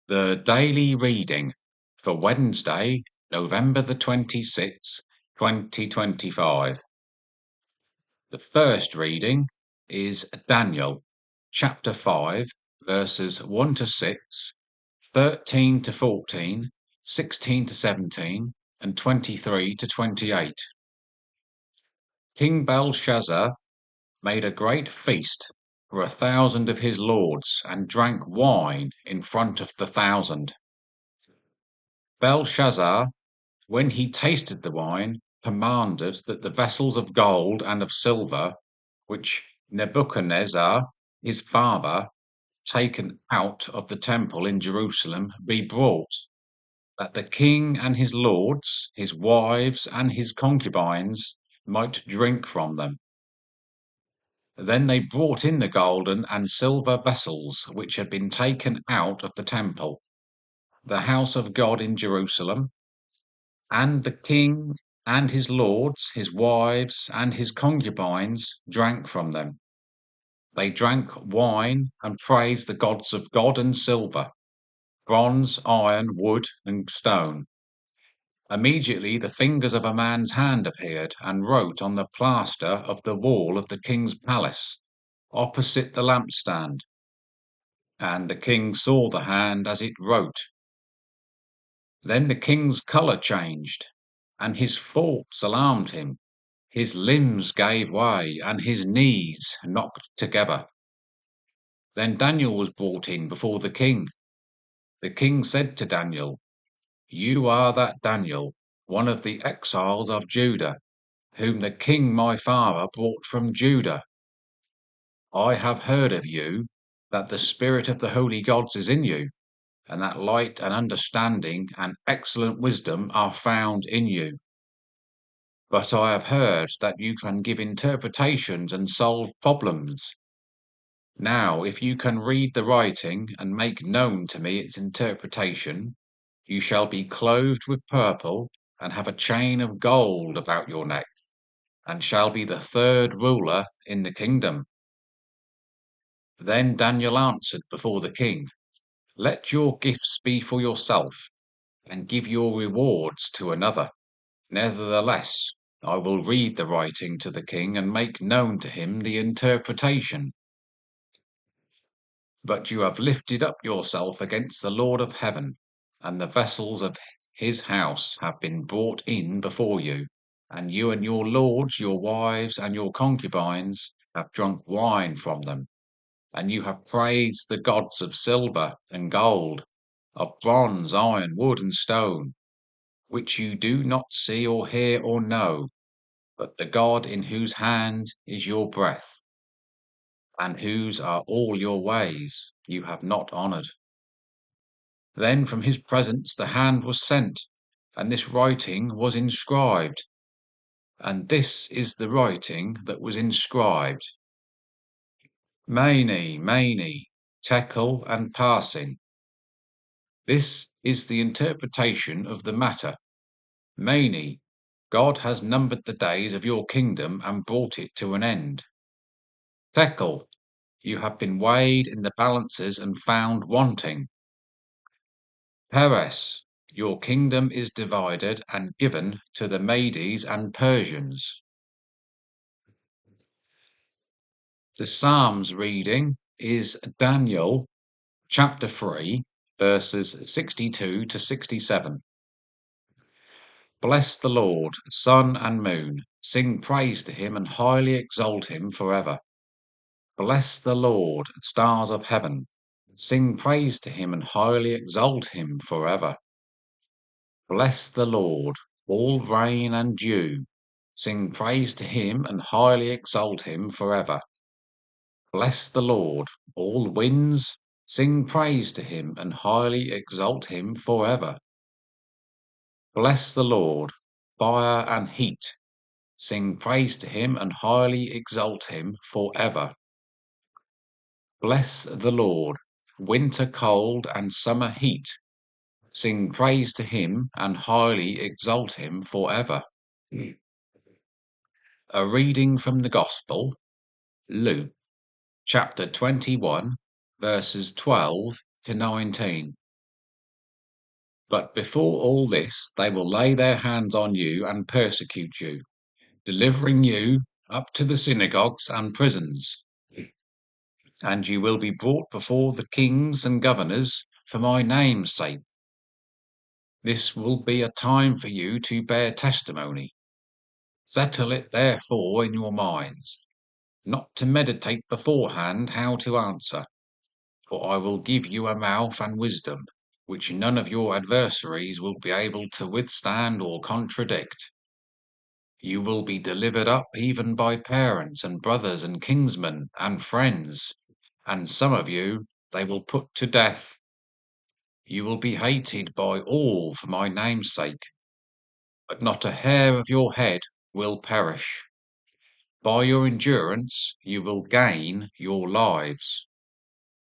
The daily reading for Wednesday, November the 26th, 2025. The first reading is Daniel, chapter 5, verses 1 to 6, 13 to 14, 16 to 17, and 23 to 28. King Belshazzar made a great feast for 1,000 of his lords and drank wine in front of the 1,000. Belshazzar, when he tasted the wine, commanded that the vessels of gold and of silver, which Nebuchadnezzar, his father, taken out of the temple in Jerusalem, be brought, that the king and his lords, his wives, and his concubines might drink from them. Then they brought in the golden and silver vessels which had been taken out of the temple, the house of God in Jerusalem, and the king and his lords, his wives, and his concubines drank from them. They drank wine and praised the gods of gold and silver, bronze, iron, wood, and stone. Immediately the fingers of a man's hand appeared and wrote on the plaster of the wall of the king's palace, opposite the lampstand. And the king saw the hand as it wrote. Then the king's colour changed, and his thoughts alarmed him. His limbs gave way, and his knees knocked together. Then Daniel was brought in before the king. The king said to Daniel, "You are that Daniel, one of the exiles of Judah, whom the king my father brought from Judah. I have heard of you, that the spirit of the holy gods is in you, and that light and understanding and excellent wisdom are found in you. But I have heard that you can give interpretations and solve problems. Now, if you can read the writing and make known to me its interpretation, you shall be clothed with purple and have a chain of gold about your neck, and shall be the third ruler in the kingdom." Then Daniel answered before the king, "Let your gifts be for yourself, and give your rewards to another. Nevertheless, I will read the writing to the king and make known to him the interpretation. But you have lifted up yourself against the Lord of heaven, and the vessels of his house have been brought in before you, and you and your lords, your wives, and your concubines have drunk wine from them, and you have praised the gods of silver and gold, of bronze, iron, wood, and stone, which you do not see or hear or know, but the God in whose hand is your breath, and whose are all your ways, you have not honoured." Then from his presence the hand was sent, and this writing was inscribed. And this is the writing that was inscribed: Mene, Mene, Tekel, and Parsin. This is the interpretation of the matter. Mene, God has numbered the days of your kingdom and brought it to an end. Tekel, you have been weighed in the balances and found wanting. Peres, your kingdom is divided and given to the Medes and Persians. The Psalms reading is Daniel chapter 3, verses 62 to 67. Bless the Lord, sun and moon, sing praise to him and highly exalt him forever. Bless the Lord, stars of heaven, sing praise to him and highly exalt him forever. Bless the Lord, all rain and dew, sing praise to him and highly exalt him forever. Bless the Lord, all winds, sing praise to him and highly exalt him forever. Bless the Lord, fire and heat, sing praise to him and highly exalt him forever. Bless the Lord, winter cold and summer heat, sing praise to him and highly exalt him forever. A reading from the Gospel, Luke, chapter 21, verses 12 to 19. But before all this, they will lay their hands on you and persecute you, delivering you up to the synagogues and prisons. And you will be brought before the kings and governors for my name's sake. This will be a time for you to bear testimony. Settle it therefore in your minds, not to meditate beforehand how to answer. For I will give you a mouth and wisdom, which none of your adversaries will be able to withstand or contradict. You will be delivered up even by parents and brothers and kinsmen and friends, and some of you they will put to death. You will be hated by all for my name's sake, but not a hair of your head will perish. By your endurance you will gain your lives.